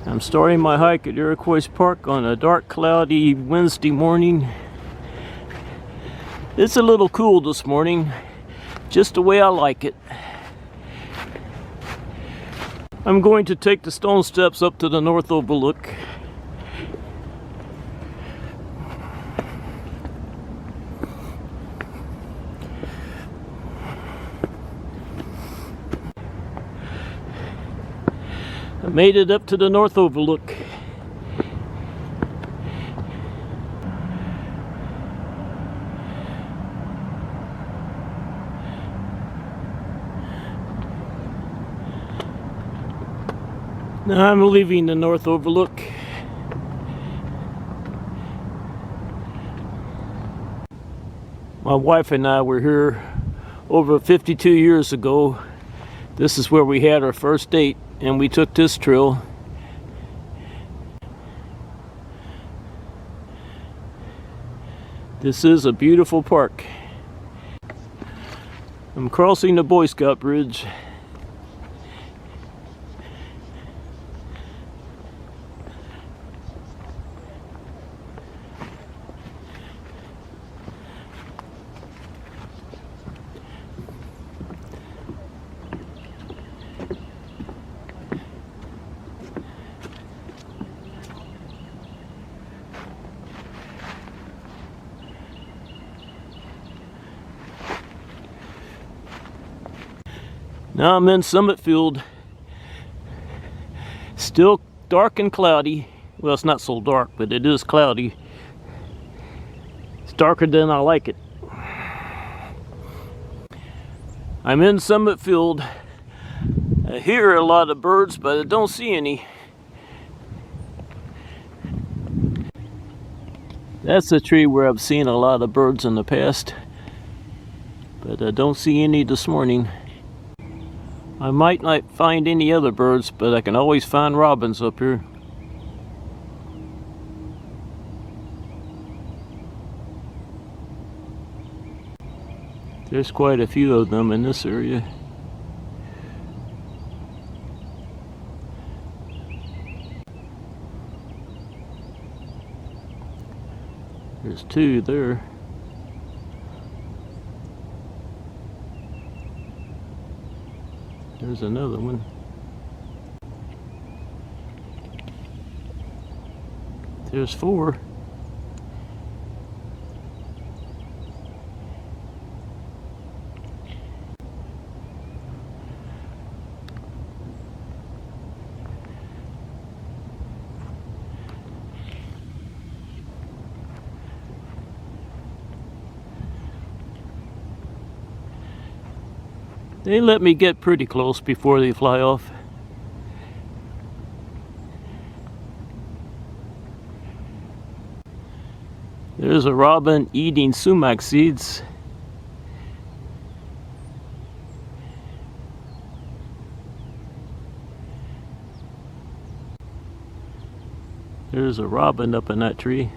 I'm starting my hike at Iroquois Park on a dark, cloudy Wednesday morning. It's a little cool this morning, just the way I like it. I'm going to take the stone steps up to the north overlook. I made it up to the north overlook. Now I'm leaving the north overlook. My wife and I were here over 52 years ago. This is where we had our first date, and we took this trail. This is a beautiful park. I'm crossing the Boy Scout Bridge. Now I'm in Summit Field. Still dark and cloudy. Well, it's not so dark, but it is cloudy. It's darker than I like it. I'm in Summit Field. I hear a lot of birds, but I don't see any. That's a tree where I've seen a lot of birds in the past, but I don't see any this morning. I might not find any other birds, but I can always find robins up here. There's quite a few of them in this area. There's two there. There's another one. There's four. They let me get pretty close before they fly off. There's a robin eating sumac seeds. There's a robin up in that tree.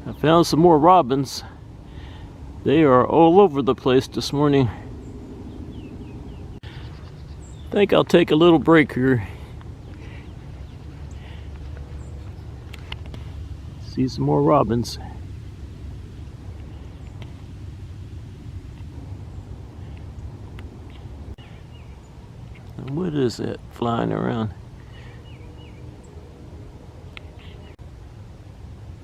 I found some more robins. They are all over the place this morning. I think I'll take a little break here. See some more robins. And what is that flying around?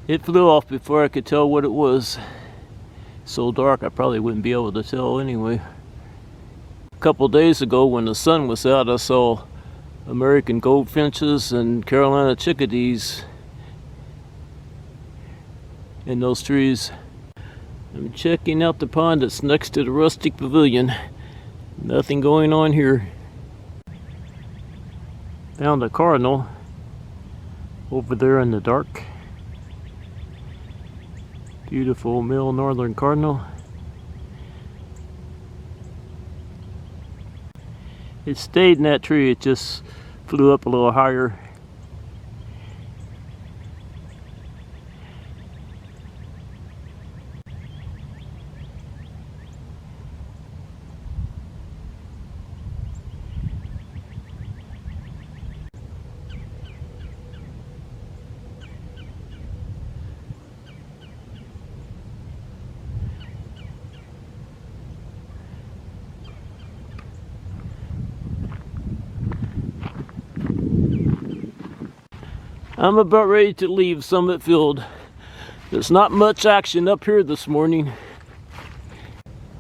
It flew off before I could tell what it was. So dark I probably wouldn't be able to tell anyway. A couple days ago when the sun was out, I saw American goldfinches and Carolina chickadees in those trees. I'm checking out the pond that's next to the rustic pavilion. Nothing going on here. Found a cardinal over there in the dark. Beautiful male northern cardinal. It stayed in that tree, it just flew up a little higher. I'm about ready to leave Summit Field. There's not much action up here this morning.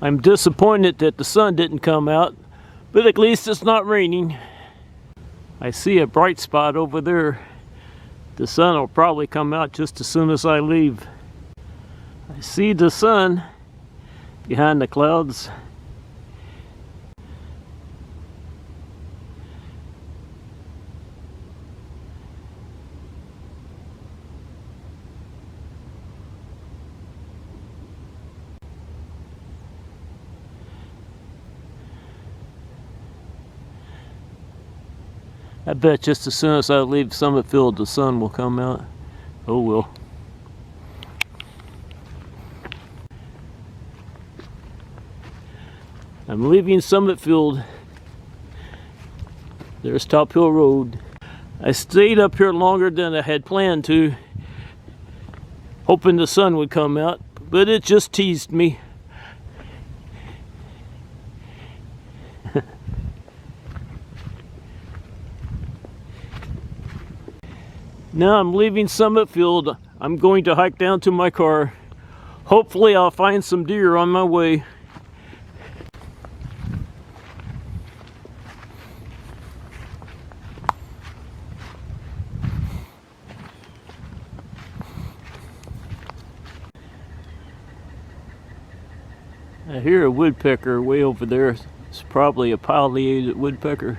I'm disappointed that the sun didn't come out, but at least it's not raining. I see a bright spot over there. The sun will probably come out just as soon as I leave. I see the sun behind the clouds. I bet just as soon as I leave Summit Field, the sun will come out. Oh well. I'm leaving Summit Field. There's Top Hill Road. I stayed up here longer than I had planned to, hoping the sun would come out, but it just teased me. Now I'm leaving Summit Field. I'm going to hike down to my car. Hopefully I'll find some deer on my way. I hear a woodpecker way over there. It's probably a pileated woodpecker,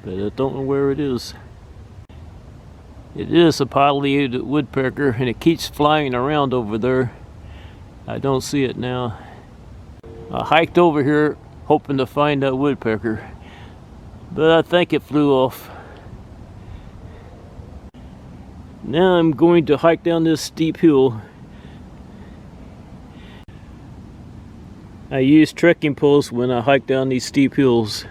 but I don't know where it is. It is a pileated woodpecker, and it keeps flying around over there. I don't see it now. I hiked over here hoping to find that woodpecker, but I think it flew off. Now I'm going to hike down this steep hill. I use trekking poles when I hike down these steep hills.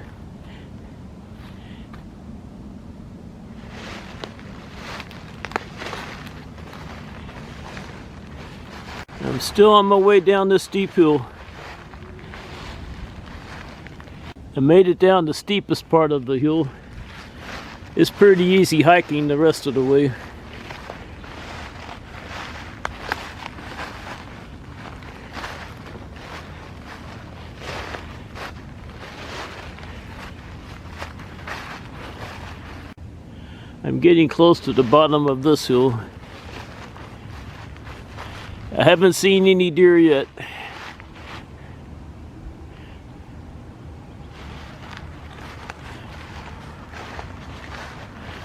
I'm still on my way down this steep hill. I made it down the steepest part of the hill. It's pretty easy hiking the rest of the way. I'm getting close to the bottom of this hill. I haven't seen any deer yet.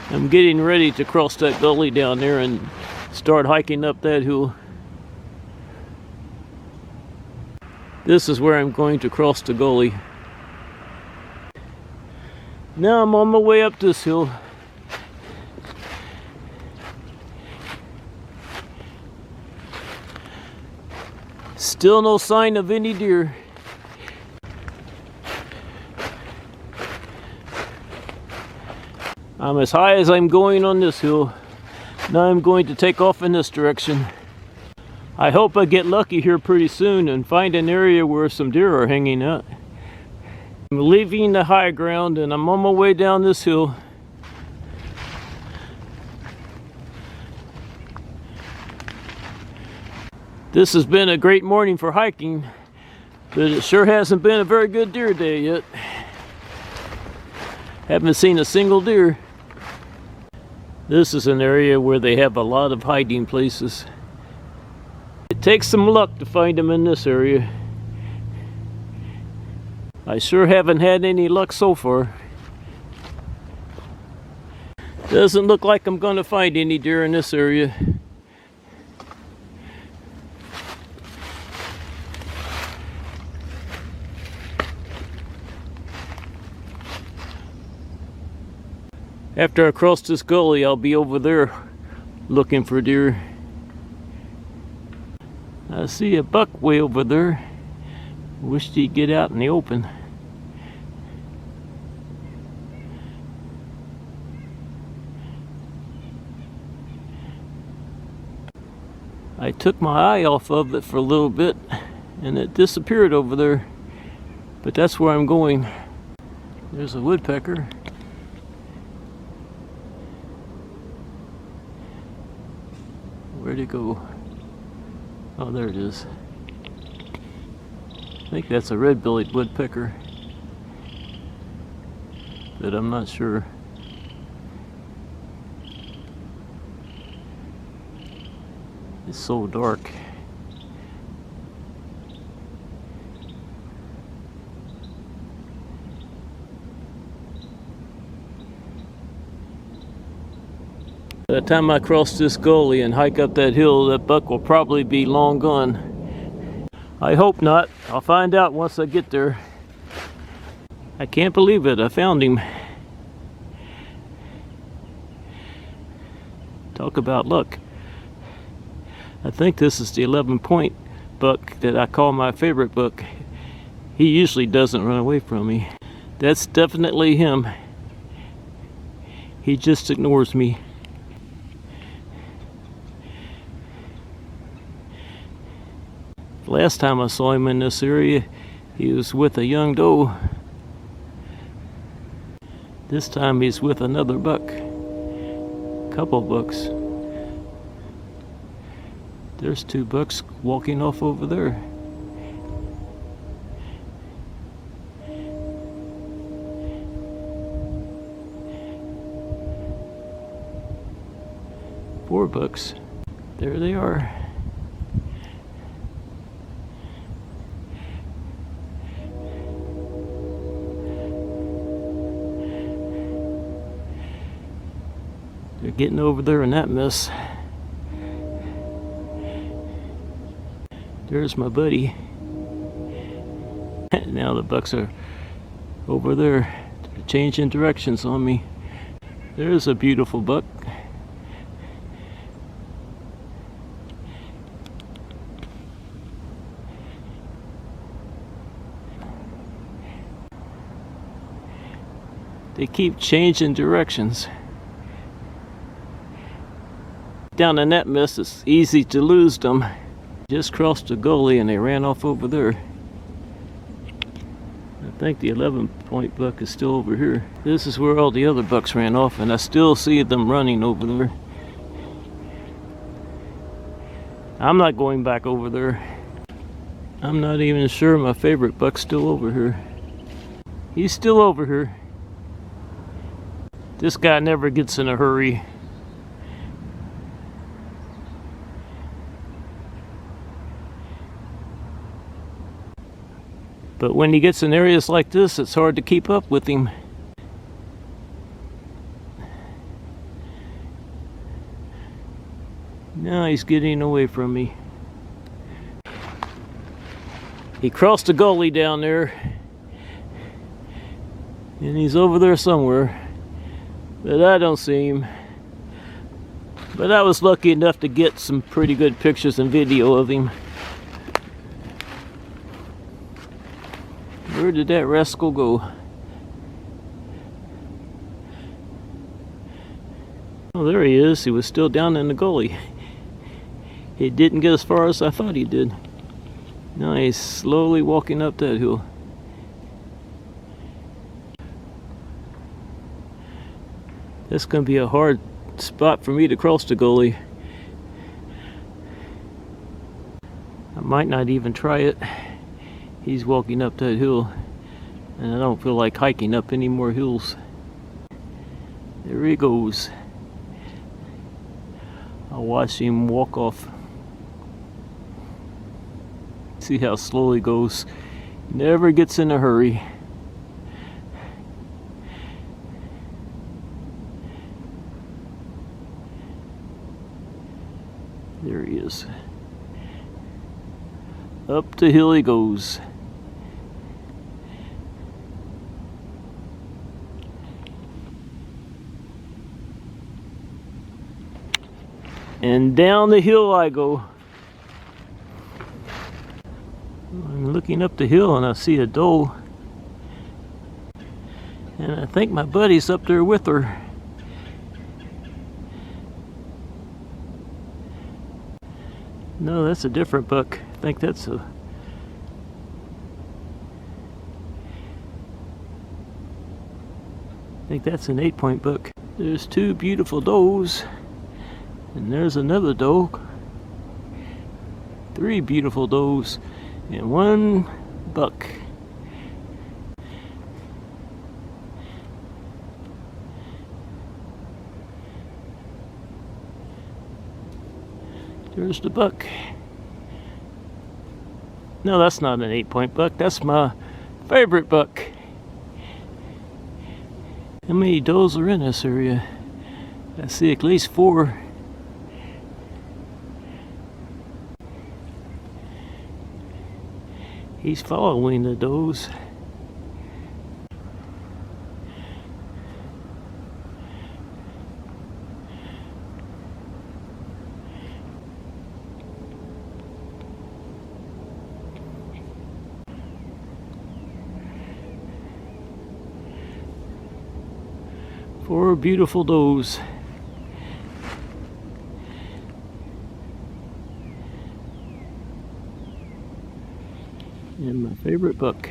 I'm getting ready to cross that gully down there and start hiking up that hill. This is where I'm going to cross the gully. Now I'm on my way up this hill. Still no sign of any deer. I'm as high as I'm going on this hill. Now I'm going to take off in this direction. I hope I get lucky here pretty soon and find an area where some deer are hanging out. I'm leaving the high ground and I'm on my way down this hill. This has been a great morning for hiking, but it sure hasn't been a very good deer day yet. Haven't seen a single deer. This is an area where they have a lot of hiding places. It takes some luck to find them in this area. I sure haven't had any luck so far. Doesn't look like I'm going to find any deer in this area. After I cross this gully, I'll be over there looking for deer. I see a buck way over there. Wish he'd get out in the open. I took my eye off of it for a little bit and it disappeared over there. But that's where I'm going. There's a woodpecker. Where'd it go? Oh, there it is. I think that's a red-bellied woodpecker, but I'm not sure. It's so dark. By the time I cross this gully and hike up that hill, that buck will probably be long gone. I hope not. I'll find out once I get there. I can't believe it. I found him. Talk about luck. I think this is the 11-point buck that I call my favorite buck. He usually doesn't run away from me. That's definitely him. He just ignores me. Last time I saw him in this area, he was with a young doe. This time he's with another buck. Couple bucks. There's two bucks walking off over there. Four bucks. There they are. They're getting over there in that mess. There's my buddy. Now the bucks are over there. They're changing directions on me. There's a beautiful buck. They keep changing directions. Down in that mess, it's easy to lose them. Just crossed the gully and they ran off over there. I think the 11-point buck is still over here. This is where all the other bucks ran off, and I still see them running over there. I'm not going back over there. I'm not even sure my favorite buck's still over here. He's still over here. This guy never gets in a hurry. But when he gets in areas like this, it's hard to keep up with him. Now he's getting away from me. He crossed the gully down there, and he's over there somewhere, but I don't see him. But I was lucky enough to get some pretty good pictures and video of him. Where did that rascal go? Oh, there he is. He was still down in the gully. He didn't get as far as I thought he did. Now he's slowly walking up that hill. That's going to be a hard spot for me to cross the gully. I might not even try it. He's walking up that hill, and I don't feel like hiking up any more hills. There he goes. I'll watch him walk off. See how slow he goes. Never gets in a hurry. There he is. Up the hill he goes. And down the hill I go. I'm looking up the hill and I see a doe. And I think my buddy's up there with her. No, that's a different buck. I think that's a... I think that's an 8-point buck. There's two beautiful does. And there's another doe 3 beautiful does, and 1 buck. There's the buck. No, that's not an 8-point buck. That's my favorite buck. How many does are in this area? I see at least 4. He's following the does. Four beautiful does. And my favorite buck.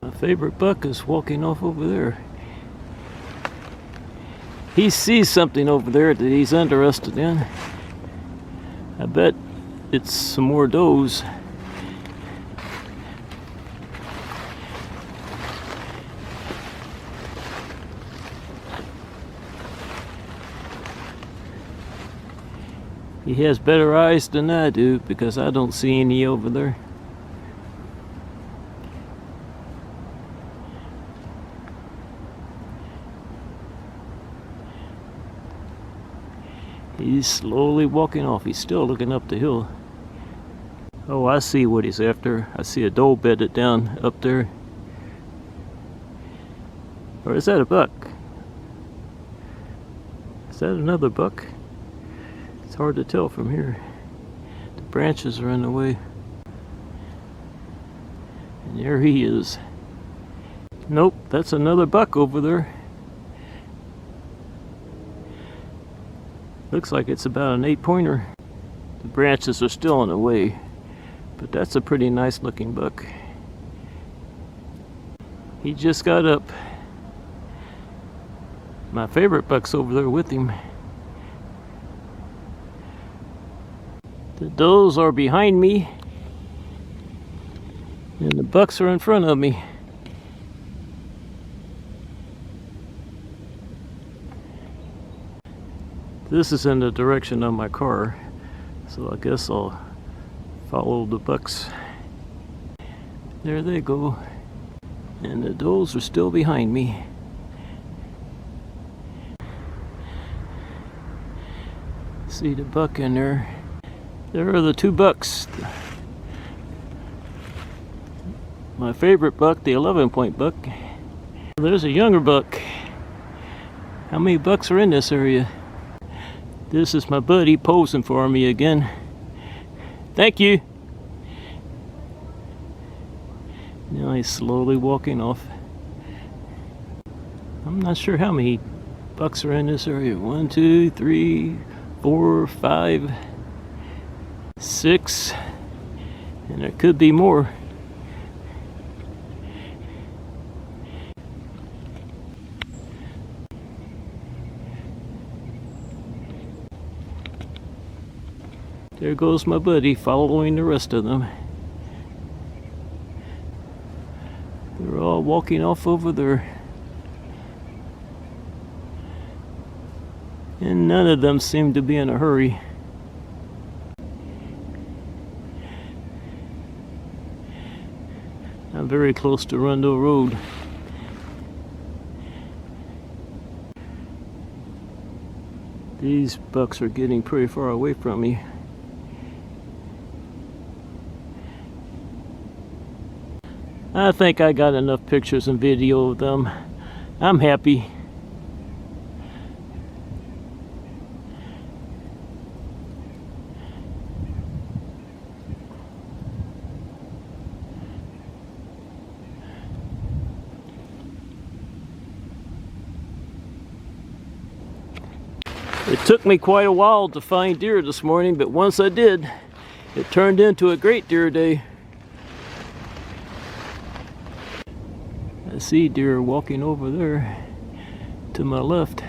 My favorite buck is walking off over there. He sees something over there that he's interested in. I bet it's some more does. He has better eyes than I do because I don't see any over there. He's slowly walking off. He's still looking up the hill. Oh, I see what he's after. I see a doe bedded down up there. Or is that a buck? Is that another buck? It's hard to tell from here. The branches are in the way. And there he is. Nope, that's another buck over there. Looks like it's about an 8-pointer. The branches are still in the way, but that's a pretty nice looking buck. He just got up. My favorite buck's over there with him. The does are behind me, and the bucks are in front of me. This is in the direction of my car, so I guess I'll follow the bucks. There they go. And the does are still behind me. See the buck in there. There are the 2 bucks. My favorite buck, the 11-point buck. There's a younger buck. How many bucks are in this area? This is my buddy posing for me again. Thank you. Now he's slowly walking off. I'm not sure how many bucks are in this area. 1, 2, 3, 4, 5, 6, and there could be more. There goes my buddy following the rest of them. They're all walking off over there. And none of them seem to be in a hurry. I'm very close to Rundle Road. These bucks are getting pretty far away from me. I think I got enough pictures and video of them. I'm happy. It took me quite a while to find deer this morning, but once I did, It turned into a great deer day. I see deer walking over there to my left.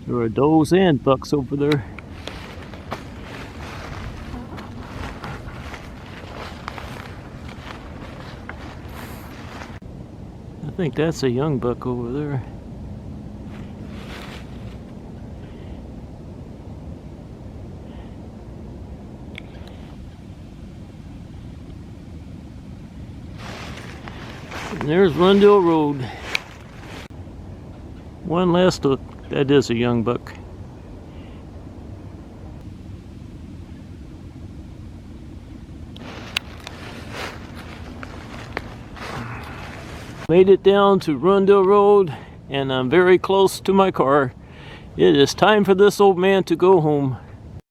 There are does and bucks over there. I think that's a young buck over there. And there's Rundle Road. One last look. That is a young buck. Made it down to Rundle Road, and I'm very close to my car. It is time for this old man to go home.